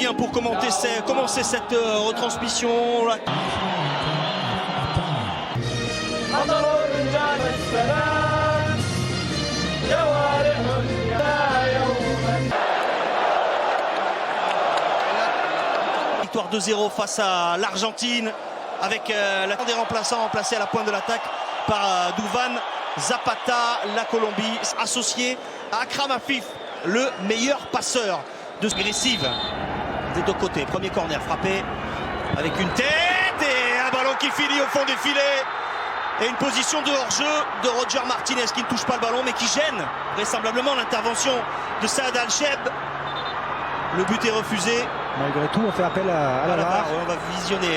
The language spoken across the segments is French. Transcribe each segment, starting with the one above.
Aurélien pour commencer cette retransmission. Victoire 2-0 face à l'Argentine avec la des remplaçants remplacés à la pointe de l'attaque par Duvan Zapata. La Colombie associée à Akram Afif, le meilleur passeur de agressive des deux côtés. Premier corner frappé avec une tête et un ballon qui finit au fond des filets. Et une position de hors-jeu de Roger Martinez qui ne touche pas le ballon mais qui gêne vraisemblablement l'intervention de Saad Al-Cheb. Le but est refusé. Malgré tout, on fait appel à la VAR. On va visionner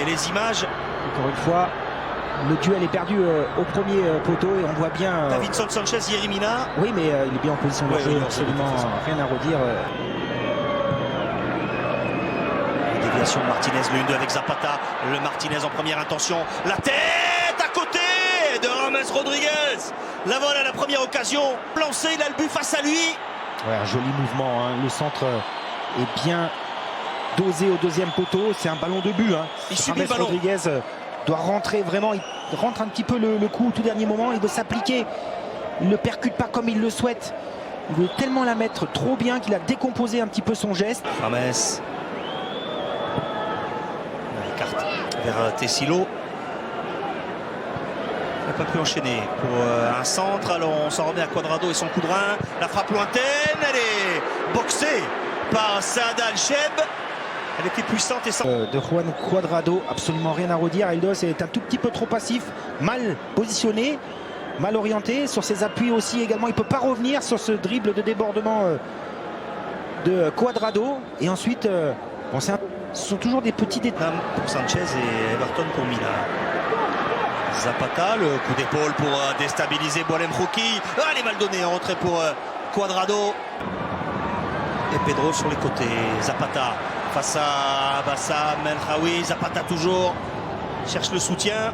les images. Encore une fois, le duel est perdu au premier poteau et on voit bien... Davinson Sanchez, Yerimina. Oui, mais il est bien en position de jeu, absolument rien à redire. La déviation de Martinez, le 1-2 avec Zapata. Le Martinez en première intention. La tête à côté de James Rodriguez. La voile à la première occasion. Lancé, il a le but face à lui. Ouais, un joli mouvement, hein. Le centre est bien dosé au deuxième poteau. C'est un ballon de but. Hein. James Rodriguez doit rentrer vraiment. Il rentre un petit peu le coup au tout dernier moment. Il veut s'appliquer. Il ne le percute pas comme il le souhaite. Il veut tellement la mettre trop bien qu'il a décomposé un petit peu son geste. James. La carte vers Tessilo. Il n'a pas pu enchaîner pour un centre. Alors on s'en remet à Cuadrado et son coup de rein. La frappe lointaine, elle est boxée par Saad Al-Cheb. Elle était puissante et sans... De Juan Cuadrado, absolument rien à redire. Eldos est un tout petit peu trop passif, mal positionné, mal orienté. Sur ses appuis aussi également, il ne peut pas revenir sur ce dribble de débordement de Cuadrado. Et ensuite, ce sont toujours des petits détails. Pour Sanchez et Everton pour Milan. Zapata, le coup d'épaule pour déstabiliser Boalem Rouki. Elle est mal donnée en retrait pour Cuadrado. Et Pedro sur les côtés. Zapata face à Bassam El Khaoui. Zapata toujours cherche le soutien.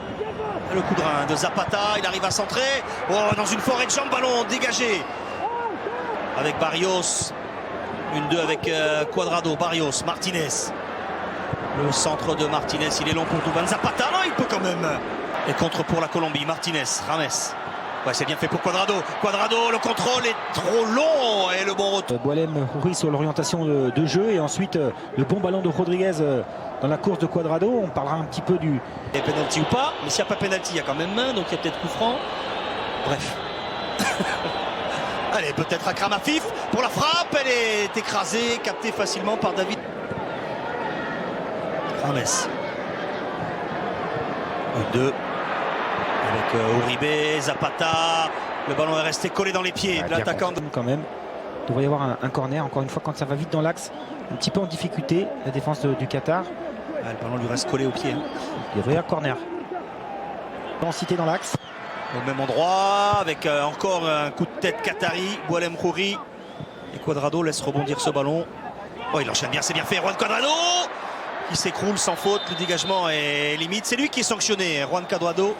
Le coup de rein de Zapata. Il arrive à centrer. Oh, dans une forêt de jambes, ballon dégagé. Avec Barrios. 1-2 avec Cuadrado. Barrios, Martinez. Le centre de Martinez, il est long pour Duvan Zapata. Non, il peut quand même. Et contre pour la Colombie, Martinez, James. Ouais, c'est bien fait pour Cuadrado. Cuadrado, le contrôle est trop long et le bon retour. Boalem Rouki sur l'orientation de jeu et ensuite le bon ballon de Rodriguez dans la course de Cuadrado. On parlera un petit peu du... Et penalty ou pas, mais s'il n'y a pas penalty, il y a quand même main, donc il y a peut-être coup franc. Bref. Allez, peut-être Akram Afif pour la frappe. Elle est écrasée, captée facilement par David. James. 1-2. Avec Uribe, Zapata, le ballon est resté collé dans les pieds de l'attaquant. Quand même, il devrait y avoir un corner, encore une fois, quand ça va vite dans l'axe, un petit peu en difficulté, la défense du Qatar. Ah, le ballon lui reste collé au pied. Il devrait y avoir un corner. Densité dans l'axe. Au même endroit, avec encore un coup de tête qatari, Boalem Khouri. Et Cuadrado laisse rebondir ce ballon. Oh, il enchaîne bien, c'est bien fait, Juan Cuadrado qui s'écroule sans faute, le dégagement est limite. C'est lui qui est sanctionné, Juan Cuadrado.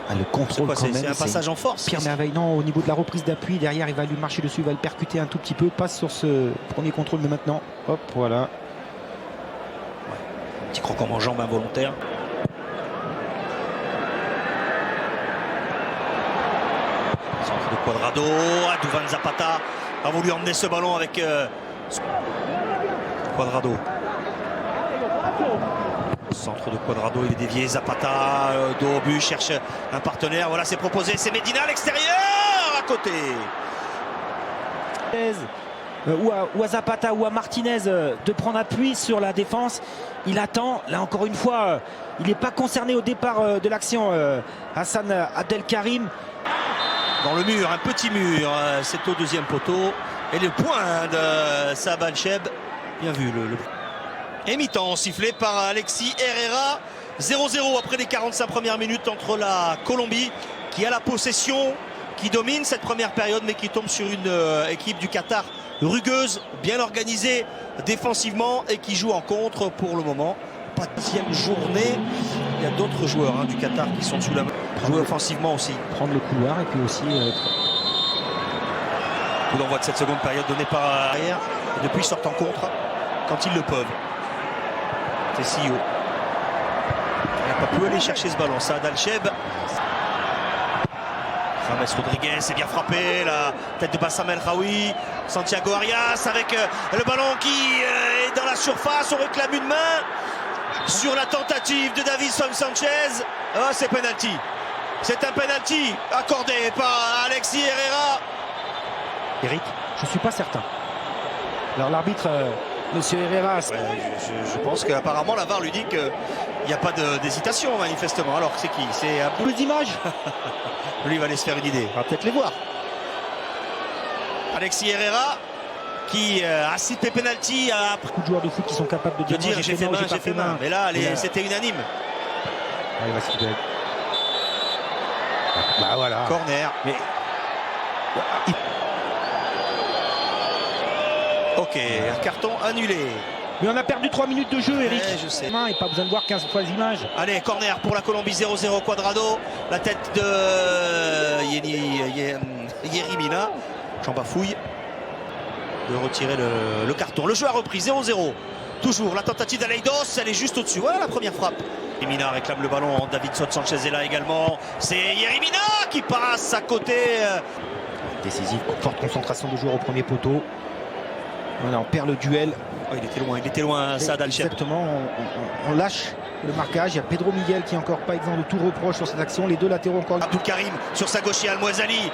Ah, le contrôle quand même, c'est un passage en force. Pierre Merveille, non, au niveau de la reprise d'appui, derrière il va lui marcher dessus, il va le percuter un tout petit peu, passe sur ce premier contrôle, mais maintenant, hop, voilà. Ouais. Un petit croquant en jambe involontaire. Centre de Cuadrado, Duvan Zapata a voulu emmener ce ballon avec Cuadrado. Centre de Cuadrado, il est dévié, Zapata, dos au but, cherche un partenaire, voilà c'est proposé, c'est Medina à l'extérieur, à côté. Ou à Zapata ou à Martinez de prendre appui sur la défense, il attend, là encore une fois, il n'est pas concerné au départ de l'action, Hassan Abdelkarim. Dans le mur, un petit mur, c'est au deuxième poteau, et le point de Saad Al-Cheb, bien vu Et mi-temps sifflé par Alexis Herrera. 0-0 après les 45 premières minutes entre la Colombie qui a la possession, qui domine cette première période mais qui tombe sur une équipe du Qatar rugueuse, bien organisée défensivement et qui joue en contre pour le moment. Pas de 10e journée. Il y a d'autres joueurs du Qatar qui sont sous la main. Jouer offensivement aussi. Prendre le couloir et puis aussi... Coup d'envoi de cette seconde période donnée par arrière. Et depuis, ils sortent en contre. quand ils le peuvent. Tessio. Il n'a pas pu aller chercher ce ballon. Saad Al-Cheb. James Rodriguez est bien frappé. La tête de Bassam El Khaoui. Santiago Arias avec le ballon qui est dans la surface. On réclame une main sur la tentative de Davinson Sanchez. Ah, c'est penalty. C'est un penalty accordé par Alexis Herrera. Eric, je ne suis pas certain. Alors l'arbitre, Monsieur Herrera... Ouais, je pense qu'apparemment la VAR lui dit qu'il n'y a pas d'hésitation manifestement. Alors c'est qui? C'est un peu d'images. Lui va aller se faire une idée. On va peut-être les voir. Alexis Herrera qui a cité penalty à beaucoup de joueurs de foot qui sont capables de dire j'ai fait main. Mais là, c'était unanime. Ah, il va se libérer. Bah voilà. Corner. Mais... Ok, un carton annulé. Mais on a perdu 3 minutes de jeu, Eric. Je sais. Et pas besoin de voir 15 fois les images. Allez, corner pour la Colombie, 0-0 Cuadrado. La tête de Yerimina. J'en bafouille. De retirer le carton. Le jeu a repris, 0-0. Toujours la tentative d'Aleidos, elle est juste au-dessus. Voilà la première frappe. Yerimina réclame le ballon. Davinson Sanchez est là également. C'est Yerimina qui passe à côté. Décisif, forte concentration de joueurs au premier poteau. Voilà, on perd le duel. Oh, il était loin, Saad Al-Cheb. Exactement, on lâche le marquage. Il y a Pedro Miguel qui est encore pas exempt de tout reproche sur cette action. Les deux latéraux encore. Abdul Karim sur sa gauche et Al-Mouazali.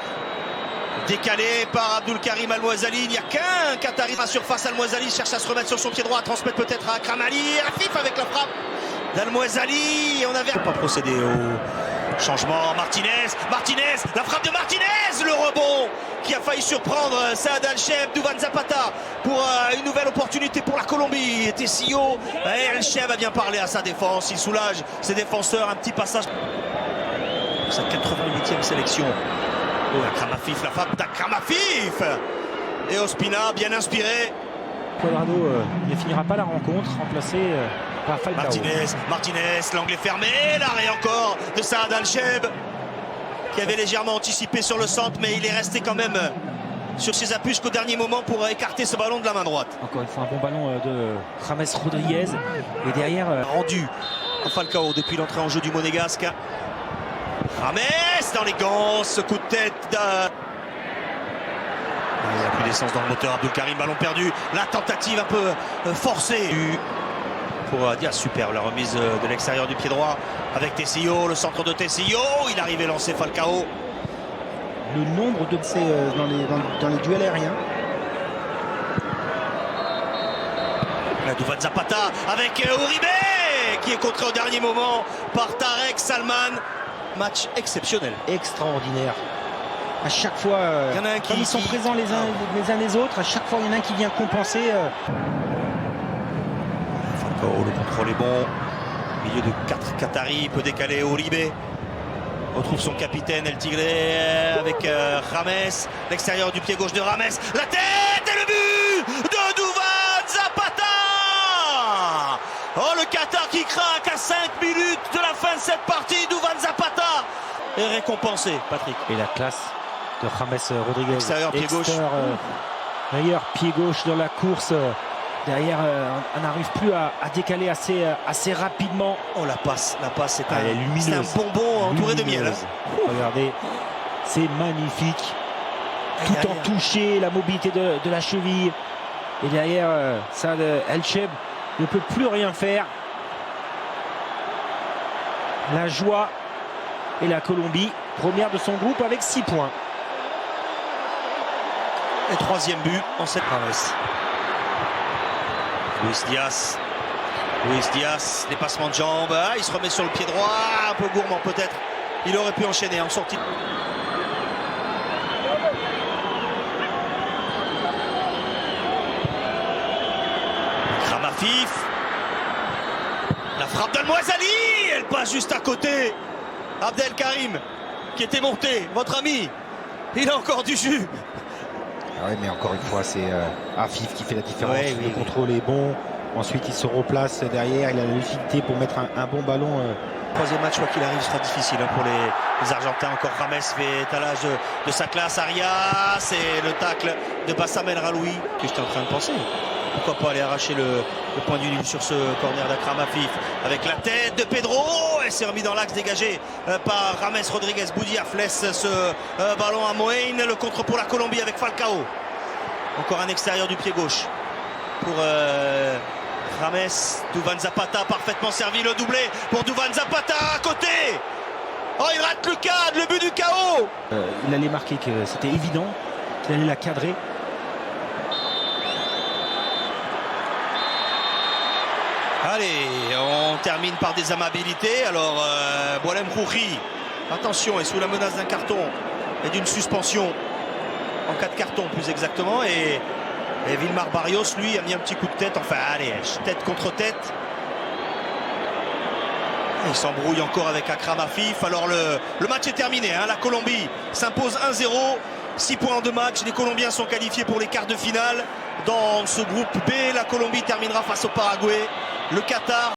Décalé par Abdul Karim Al-Mouazali. Il n'y a qu'un Qatari à surface. Al-Mouazali cherche à se remettre sur son pied droit, à transmettre peut-être à Akram Ali. Afif avec la frappe d'Al-Mouazali. On avait pas procédé au changement. Martinez, la frappe de Martinez, le rebond qui a failli surprendre Saad Al-Cheb. Duvan Zapata pour une nouvelle opportunité pour la Colombie. Tessio, Al-Cheb a bien parlé à sa défense. Il soulage ses défenseurs. Un petit passage. Sa 88e sélection. Oh, Akram Afif, la frappe d'Akram Afif. Et Ospina, bien inspiré. Cuadrado ne finira pas la rencontre, remplacé par Falcao. Martinez, l'angle est fermé. L'arrêt encore de Saad Al-Cheb, qui avait légèrement anticipé sur le centre, mais il est resté quand même sur ses appuis jusqu'au dernier moment pour écarter ce ballon de la main droite. Encore une fois, un bon ballon de James Rodriguez. Et derrière... rendu à Falcao depuis l'entrée en jeu du Monégasque. James dans les gants, ce coup de tête il n'y a plus d'essence dans le moteur. Abdul Karim, ballon perdu. La tentative un peu forcée pour dire superbe la remise de l'extérieur du pied droit avec Tessio, le centre de Tessio. Il arrivait lancé Falcao. Le nombre de dans les duels aériens. La Duvan Zapata avec Uribe qui est contré au dernier moment par Tarek Salman. Match exceptionnel. Extraordinaire. À chaque fois, comme ils sont présents les uns les autres, à chaque fois il y en a un qui vient compenser. Falcao, le contrôle est bon. Milieu de 4 Qataris, peut décaler Uribe. Retrouve son capitaine El Tigre avec James. L'extérieur du pied gauche de James. La tête et le but de Duvan Zapata. Oh, le Qatar qui craque à 5 minutes de la fin de cette partie. Duvan Zapata est récompensé, Patrick. Et la classe de James Rodriguez. Extérieur, pied gauche. D'ailleurs, pied gauche dans la course. Derrière, on n'arrive plus à décaler assez rapidement. Oh, la passe, c'est un bonbon entouré de miel. Regardez, c'est magnifique. Tout en touché, la mobilité de la cheville. Et derrière, Saad Al-Cheb ne peut plus rien faire. La joie et la Colombie, première de son groupe avec 6 points. Et 3e but en cette promesse. Luis Diaz, dépassement de jambes, il se remet sur le pied droit, un peu gourmand peut-être. Il aurait pu enchaîner en sortie. Akram Afif. La frappe d'Al-Mouazali, elle passe juste à côté. Abdel Karim qui était monté, votre ami, il a encore du jus. Ah oui, mais encore une fois, c'est Afif qui fait la différence. Le contrôle est bon. Ensuite, il se replace derrière. Il a la lucidité pour mettre un bon ballon. Troisième match, quoi qu'il arrive, sera difficile pour les Argentins. Encore James fait étalage de sa classe. Arias et le tacle de Bassam El Khaoui que j'étais en train de penser. Pourquoi pas aller arracher le point du nul sur ce corner d'Akram Afif avec la tête de Pedro. Et c'est remis dans l'axe dégagé par James Rodriguez. Boudiaf laisse ce ballon à Moine. Le contre pour la Colombie avec Falcao. Encore un extérieur du pied gauche pour James. Duvan Zapata parfaitement servi. Le doublé pour Duvan Zapata à côté. Oh, il rate le cadre, le but du chaos. Il allait marquer, que c'était évident qu'il allait la cadrer. Allez, on termine par des amabilités. Alors, Boalem Khouri, attention, est sous la menace d'un carton et d'une suspension. En cas de carton, plus exactement. Et Vilmar Barrios, lui, a mis un petit coup de tête. Enfin, allez, tête contre tête. Il s'embrouille encore avec Akram Afif. Alors, le match est terminé. Hein. La Colombie s'impose 1-0. 6 points en 2 matchs. Les Colombiens sont qualifiés pour les quarts de finale. Dans ce groupe B, la Colombie terminera face au Paraguay. Le Qatar